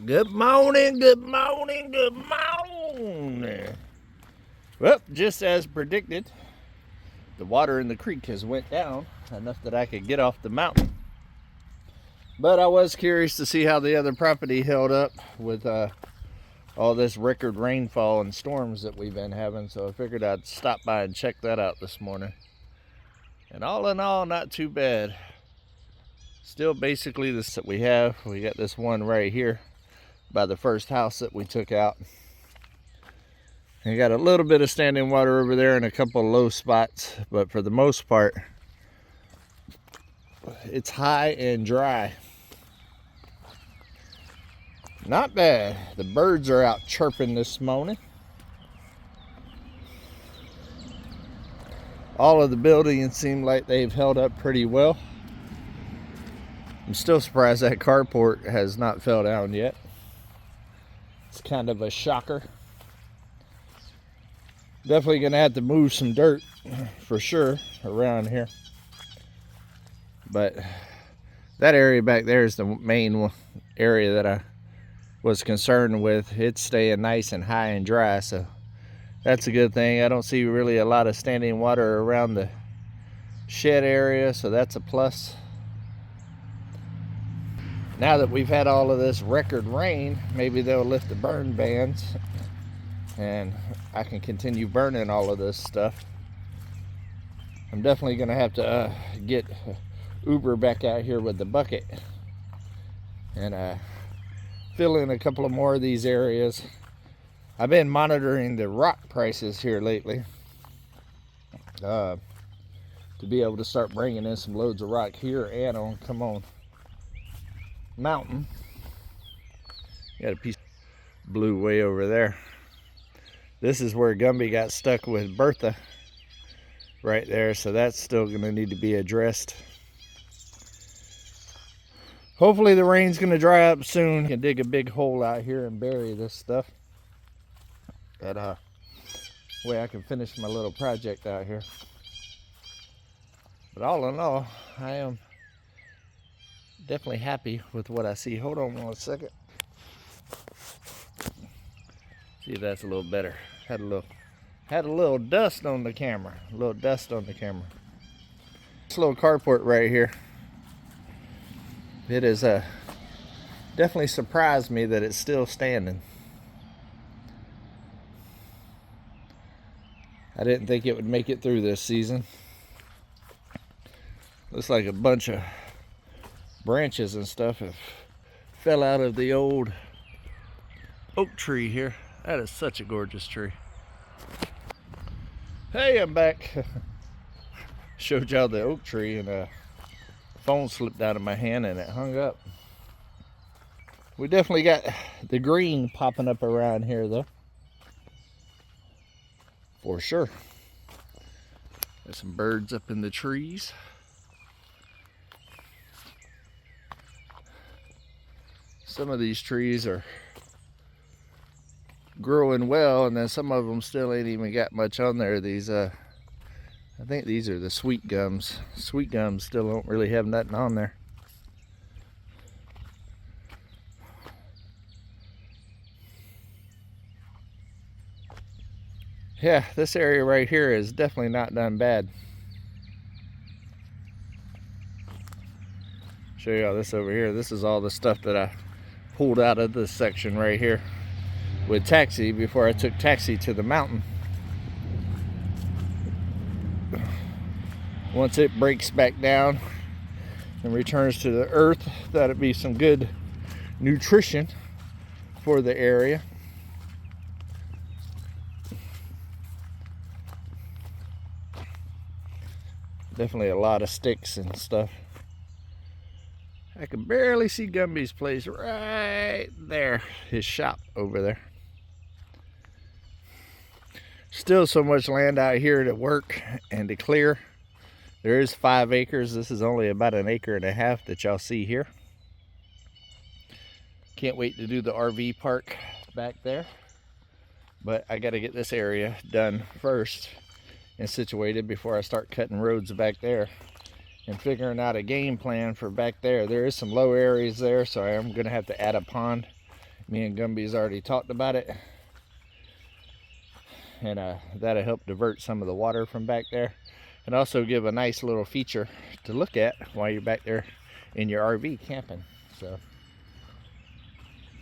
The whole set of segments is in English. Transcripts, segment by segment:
Good morning, good morning, good morning. Well, just as predicted, the water in the creek has went down enough that I could get off the mountain. But I was curious to see how the other property held up with all this record rainfall and storms that we've been having. So I figured I'd stop by and check that out this morning. And all in all, not too bad. Still basically this that we have. We got this one right here by the first house that we took out. And you got a little bit of standing water over there and a couple of low spots, but for the most part it's high and dry. Not bad. The birds are out chirping this morning. All of the buildings seem like they've held up pretty well. I'm still surprised that carport has not fell down yet. It's kind of a shocker. Definitely gonna have to move some dirt for sure around here. But that area back there is the main area that I was concerned with. It's staying nice and high and dry, so that's a good thing. I don't see really a lot of standing water around the shed area, so that's a plus. Now that we've had all of this record rain, maybe they'll lift the burn bans and I can continue burning all of this stuff. I'm definitely gonna have to get Uber back out here with the bucket and fill in a couple of more of these areas. I've been monitoring the rock prices here lately to be able to start bringing in some loads of rock here and on Come On Mountain. Got a piece of blue way over there. This is where Gumby got stuck with Bertha right there, so that's still going to need to be addressed. Hopefully the rain's going to dry up soon. I can dig a big hole out here and bury this stuff. That way I can finish my little project out here. But all in all, I am definitely happy with what I see. Hold on 1 second. See if that's a little better. Had a little dust on the camera. A little dust on the camera. This little carport right here. It has definitely surprised me that it's still standing. I didn't think it would make it through this season. Looks like a bunch of branches and stuff have fell out of the old oak tree here. That is such a gorgeous tree. Hey, I'm back. Showed y'all the oak tree and the phone slipped out of my hand and it hung up. We definitely got the green popping up around here though. For sure. There's some birds up in the trees. Some of these trees are growing well, and then some of them still ain't even got much on there. These I think these are the sweet gums. Sweet gums still don't really have nothing on there. Yeah, this area right here is definitely not done bad. Show y'all this over here. This is all the stuff that I pulled out of this section right here with Taxi before I took Taxi to the mountain. Once it breaks back down and returns to the earth, that'll be some good nutrition for the area. Definitely a lot of sticks and stuff. I can barely see Gumby's place right there, his shop over there. Still so much land out here to work and to clear. There is 5 acres. This is only about 1.5 acres that y'all see here. Can't wait to do the RV park back there. But I got to get this area done first and situated before I start cutting roads back there and figuring out a game plan for back there. There is some low areas there, so I am going to have to add a pond Me and Gumby's already talked about it, and that'll help divert some of the water from back there, and also give a nice little feature to look at while you're back there in your RV camping. So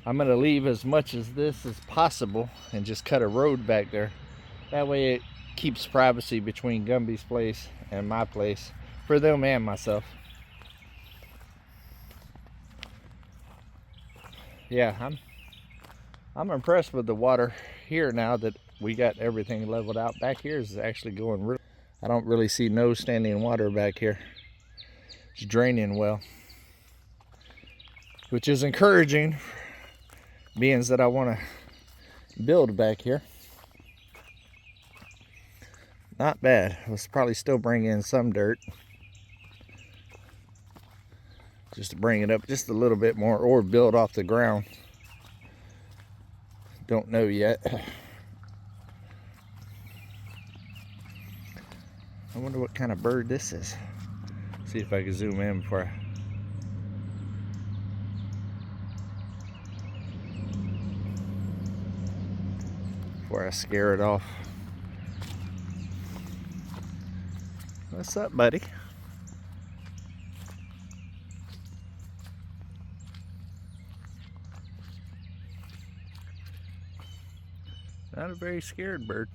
I'm going to leave as much as this as possible and just cut a road back there. That way it keeps privacy between Gumby's place and my place for them and myself. Yeah, I'm impressed with the water here now that we got everything leveled out. Back here is actually going really, I don't really see no standing water back here. It's draining well, which is encouraging, being that I want to build back here. Not bad. Let's probably still bring in some dirt just to bring it up just a little bit more, or build off the ground. Don't know yet. I wonder what kind of bird this is. See if I can zoom in before I scare it off. What's up, buddy? Not a very scared bird.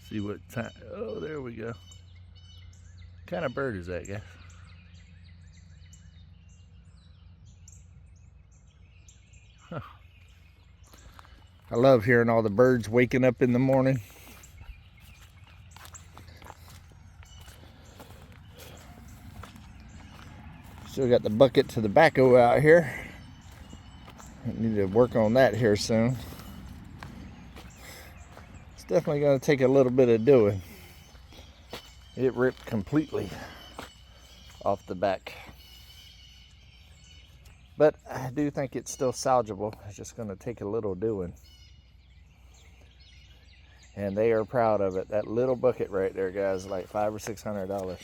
See what time. Oh, there we go. What kind of bird is that, guys? Huh. I love hearing all the birds waking up in the morning. Still got the bucket to the backhoe out here. I need to work on that here soon. It's definitely going to take a little bit of doing. It ripped completely off the back. But I do think it's still salvageable. It's just going to take a little doing. And they are proud of it. That little bucket right there, guys, like $500 or $600.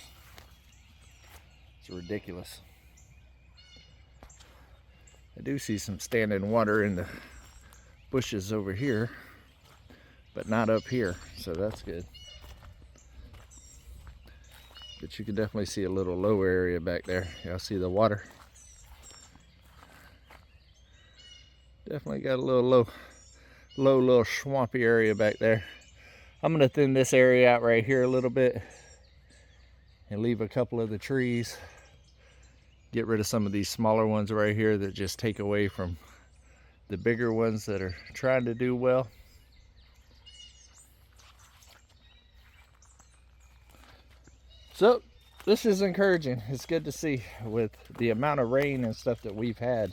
It's ridiculous. I do see some standing water in the bushes over here, but not up here, so that's good. But you can definitely see a little low area back there. Y'all see the water? Definitely got a little low swampy area back there. I'm gonna thin this area out right here a little bit and leave a couple of the trees. Get rid of some of these smaller ones right here that just take away from the bigger ones that are trying to do well. So this is encouraging. It's good to see with the amount of rain and stuff that we've had,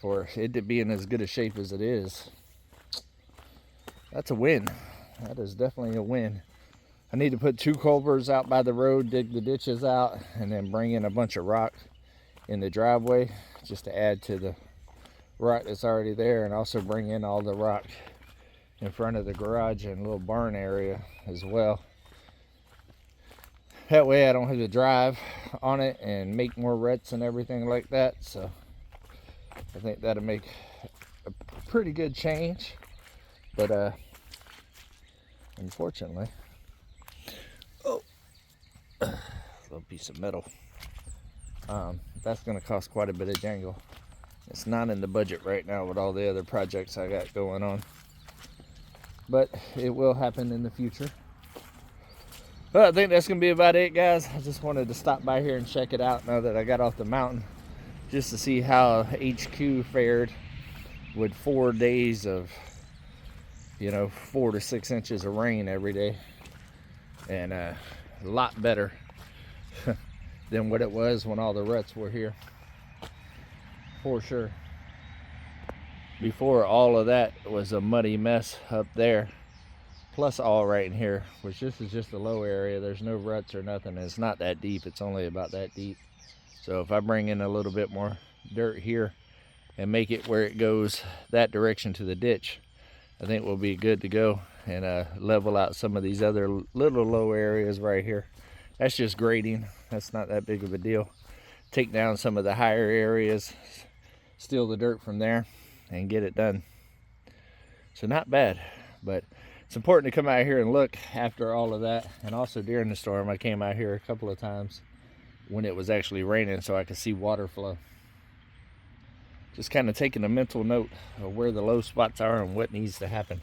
for it to be in as good a shape as it is. That's a win. That is definitely a win. I need to put 2 culverts out by the road, dig the ditches out, and then bring in a bunch of rock in the driveway just to add to the rock that's already there, and also bring in all the rock in front of the garage and little barn area as well. That way I don't have to drive on it and make more ruts and everything like that. So I think that'll make a pretty good change. But unfortunately, little piece of metal. That's going to cost quite a bit of jangle. It's not in the budget right now with all the other projects I got going on, but it will happen in the future. But I think that's going to be about it, guys. I just wanted to stop by here and check it out now that I got off the mountain, just to see how HQ fared with 4 days of, 4 to 6 inches of rain every day, and a lot better than what it was when all the ruts were here, for sure. Before, all of that was a muddy mess up there, plus all right in here, which this is just a low area. There's no ruts or nothing. It's not that deep. It's only about that deep. So if I bring in a little bit more dirt here and make it where it goes that direction to the ditch, I think we'll be good to go, and level out some of these other little low areas right here. That's just grading. That's not that big of a deal. Take down some of the higher areas steal the dirt from there and get it done. So not bad, but it's important to come out here and look after all of that. And also during the storm, I came out here a couple of times when it was actually raining so I could see water flow. Just kind of taking a mental note of where the low spots are and what needs to happen.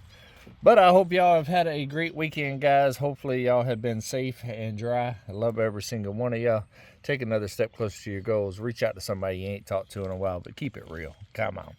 But I hope y'all have had a great weekend, guys. Hopefully y'all have been safe and dry. I love every single one of y'all. Take another step closer to your goals. Reach out to somebody you ain't talked to in a while, but keep it real. Come on.